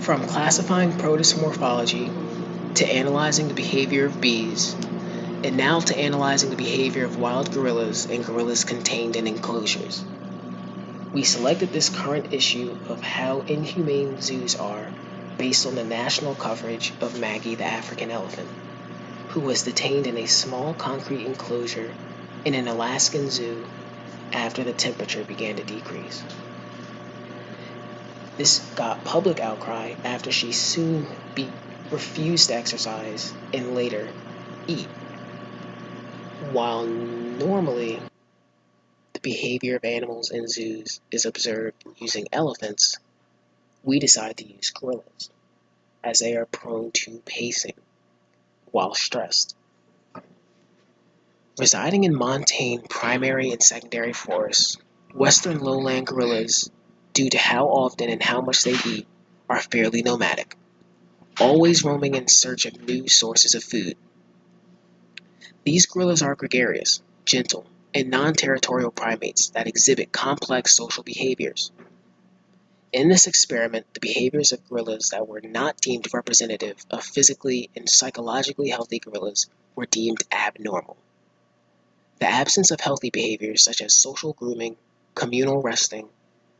From classifying protists morphology to analyzing the behavior of bees, and now to analyzing the behavior of wild gorillas and gorillas contained in enclosures. We selected this current issue of How Inhumane Zoos Are based on the national coverage of Maggie the African elephant, who was detained in a small concrete enclosure in an Alaskan zoo after the temperature began to decrease. This got public outcry after she soon refused to exercise and later eat. While normally the behavior of animals in zoos is observed using elephants, we decided to use gorillas, as they are prone to pacing while stressed. Residing in montane primary and secondary forests, western lowland gorillas, due to how often and how much they eat, are fairly nomadic, always roaming in search of new sources of food. These gorillas are gregarious, gentle, and non-territorial primates that exhibit complex social behaviors. In this experiment, the behaviors of gorillas that were not deemed representative of physically and psychologically healthy gorillas were deemed abnormal. The absence of healthy behaviors such as social grooming, communal resting,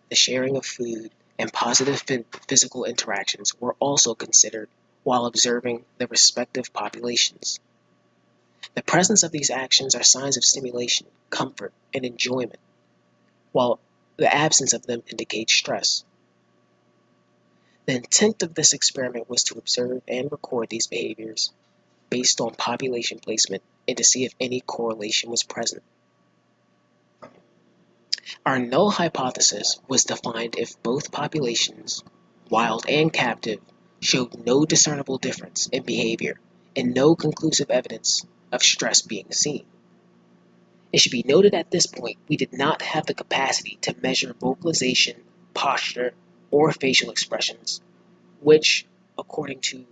the sharing of food, and positive physical interactions were also considered while observing the respective populations. The presence of these actions are signs of stimulation, comfort, and enjoyment, while the absence of them indicates stress. The intent of this experiment was to observe and record these behaviors based on population placement and to see if any correlation was present. Our null hypothesis was defined if both populations, wild and captive, showed no discernible difference in behavior and no conclusive evidence of stress being seen. It should be noted at this point we did not have the capacity to measure vocalization, posture, or facial expressions, which, according to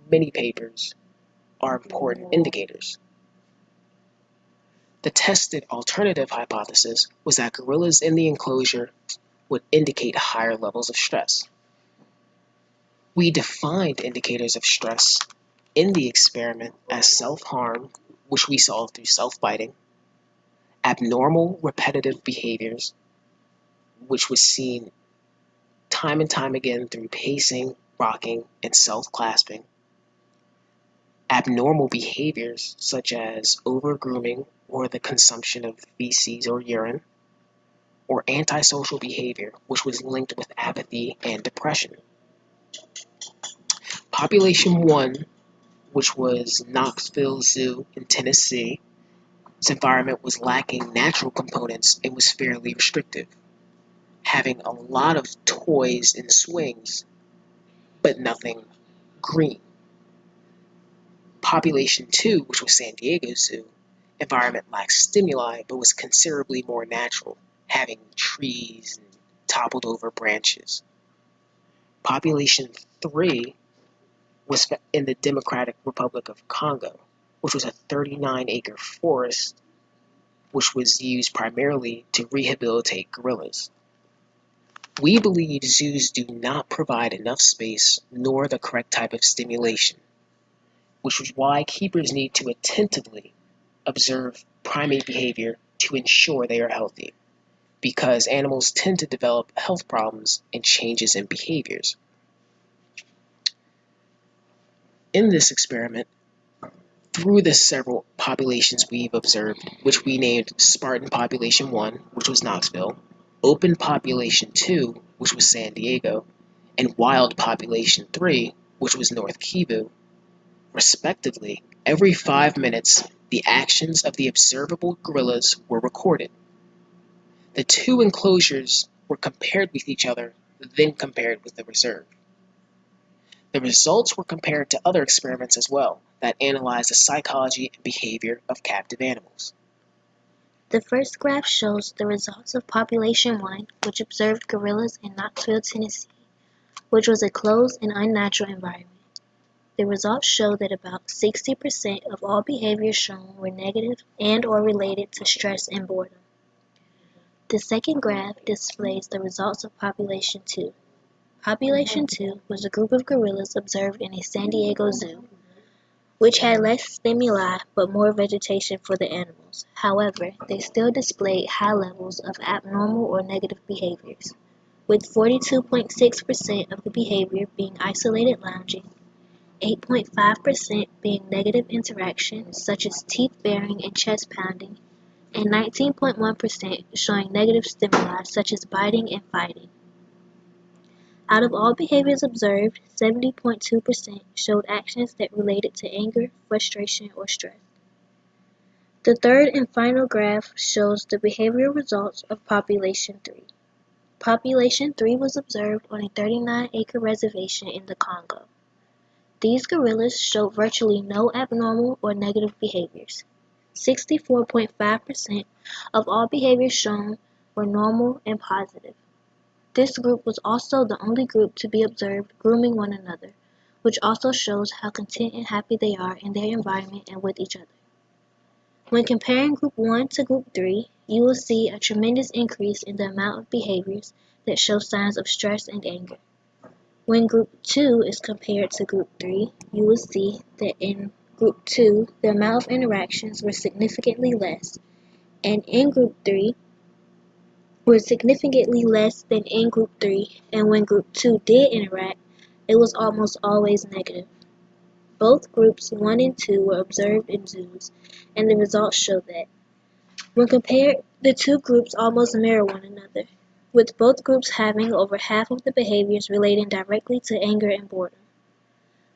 many papers, are important indicators. The tested alternative hypothesis was that gorillas in the enclosure would indicate higher levels of stress. We defined indicators of stress in the experiment as self-harm, which we saw through self-biting, abnormal repetitive behaviors, which was seen time and time again through pacing, rocking, and self-clasping, abnormal behaviors such as over-grooming or the consumption of feces or urine, or antisocial behavior, which was linked with apathy and depression. Population 1, which was Knoxville Zoo in Tennessee, its environment was lacking natural components and was fairly restrictive, having a lot of toys and swings, but nothing green. Population 2, which was San Diego Zoo, environment lacked stimuli but was considerably more natural, having trees and toppled over branches. Population 3 was in the Democratic Republic of Congo, which was a 39-acre forest which was used primarily to rehabilitate gorillas. We believe zoos do not provide enough space nor the correct type of stimulation, which is why keepers need to attentively observe primate behavior to ensure they are healthy, because animals tend to develop health problems and changes in behaviors. In this experiment, through the several populations we've observed, which we named Spartan Population 1, which was Knoxville, Open Population 2, which was San Diego, and Wild Population 3, which was North Kivu, respectively, every 5 minutes, the actions of the observable gorillas were recorded. The two enclosures were compared with each other, then compared with the reserve. The results were compared to other experiments as well that analyzed the psychology and behavior of captive animals. The first graph shows the results of Population 1, which observed gorillas in Knoxville, Tennessee, which was a closed and unnatural environment. The results show that about 60% of all behaviors shown were negative and or related to stress and boredom. The second graph displays the results of Population 2. Population 2 was a group of gorillas observed in a San Diego zoo, which had less stimuli but more vegetation for the animals. However, they still displayed high levels of abnormal or negative behaviors, with 42.6% of the behavior being isolated lounging, 8.5% being negative interaction such as teeth baring and chest pounding, and 19.1% showing negative stimuli such as biting and fighting. Out of all behaviors observed, 70.2% showed actions that related to anger, frustration, or stress. The third and final graph shows the behavioral results of Population 3. Population 3 was observed on a 39-acre reservation in the Congo. These gorillas showed virtually no abnormal or negative behaviors. 64.5% of all behaviors shown were normal and positive. This group was also the only group to be observed grooming one another, which also shows how content and happy they are in their environment and with each other. When comparing Group 1 to Group 3, you will see a tremendous increase in the amount of behaviors that show signs of stress and anger. When Group 2 is compared to Group 3, you will see that in Group 2, the amount of interactions were significantly less, and in Group 3, were significantly less than in Group 3, and when Group 2 did interact, it was almost always negative. Both Groups 1 and 2 were observed in zoos, and the results show that. When compared, the two groups almost mirror one another, with both groups having over half of the behaviors relating directly to anger and boredom.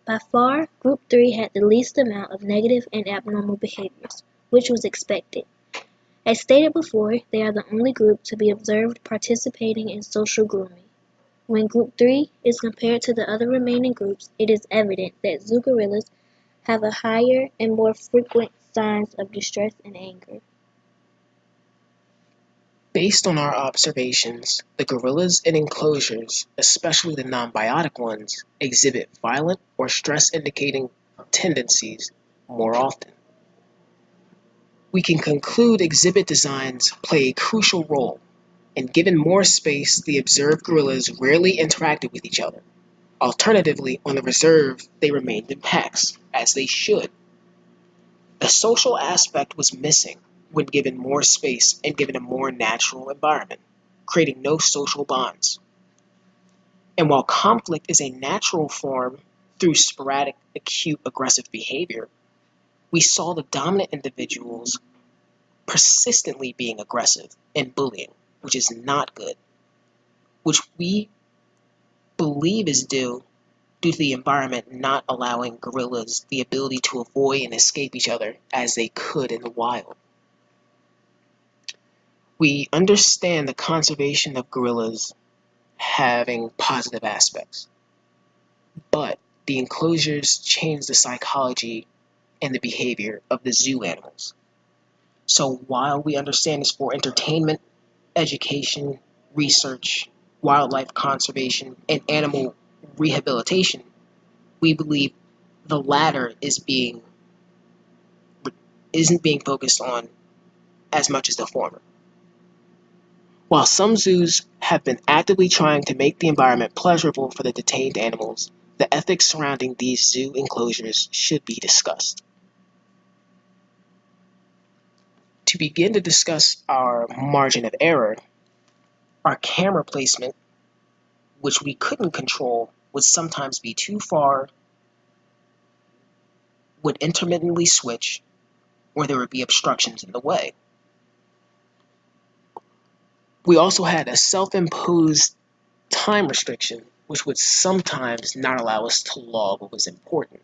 By far, Group 3 had the least amount of negative and abnormal behaviors, which was expected. As stated before, they are the only group to be observed participating in social grooming. When Group 3 is compared to the other remaining groups, it is evident that zoo gorillas have a higher and more frequent signs of distress and anger. Based on our observations, the gorillas in enclosures, especially the non-biotic ones, exhibit violent or stress-indicating tendencies more often. We can conclude exhibit designs play a crucial role, and given more space, the observed gorillas rarely interacted with each other. Alternatively, on the reserve, they remained in packs, as they should. The social aspect was missing when given more space and given a more natural environment, creating no social bonds. And while conflict is a natural form through sporadic, acute, aggressive behavior, we saw the dominant individuals persistently being aggressive and bullying, which is not good, which we believe is due to the environment not allowing gorillas the ability to avoid and escape each other as they could in the wild. We understand the conservation of gorillas having positive aspects, but the enclosures change the psychology and the behavior of the zoo animals. So while we understand it's for entertainment, education, research, wildlife conservation, and animal rehabilitation, we believe the latter isn't being focused on as much as the former. While some zoos have been actively trying to make the environment pleasurable for the detained animals, the ethics surrounding these zoo enclosures should be discussed. To begin to discuss our margin of error, our camera placement, which we couldn't control, would sometimes be too far, would intermittently switch, or there would be obstructions in the way. We also had a self-imposed time restriction, which would sometimes not allow us to log what was important.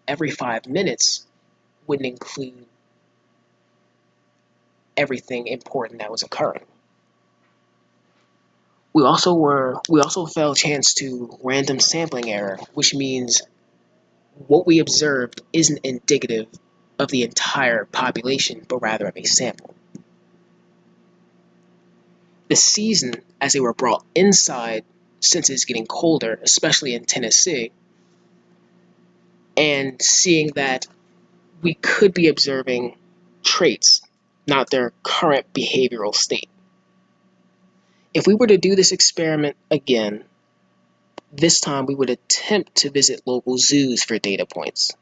Every 5 minutes wouldn't include everything important that was occurring. We also fell chance to random sampling error, which means what we observed isn't indicative of the entire population, but rather of a sample. The season, as they were brought inside, since it's getting colder, especially in Tennessee, and seeing that we could be observing traits, not their current behavioral state. If we were to do this experiment again, This time we would attempt to visit local zoos for data points.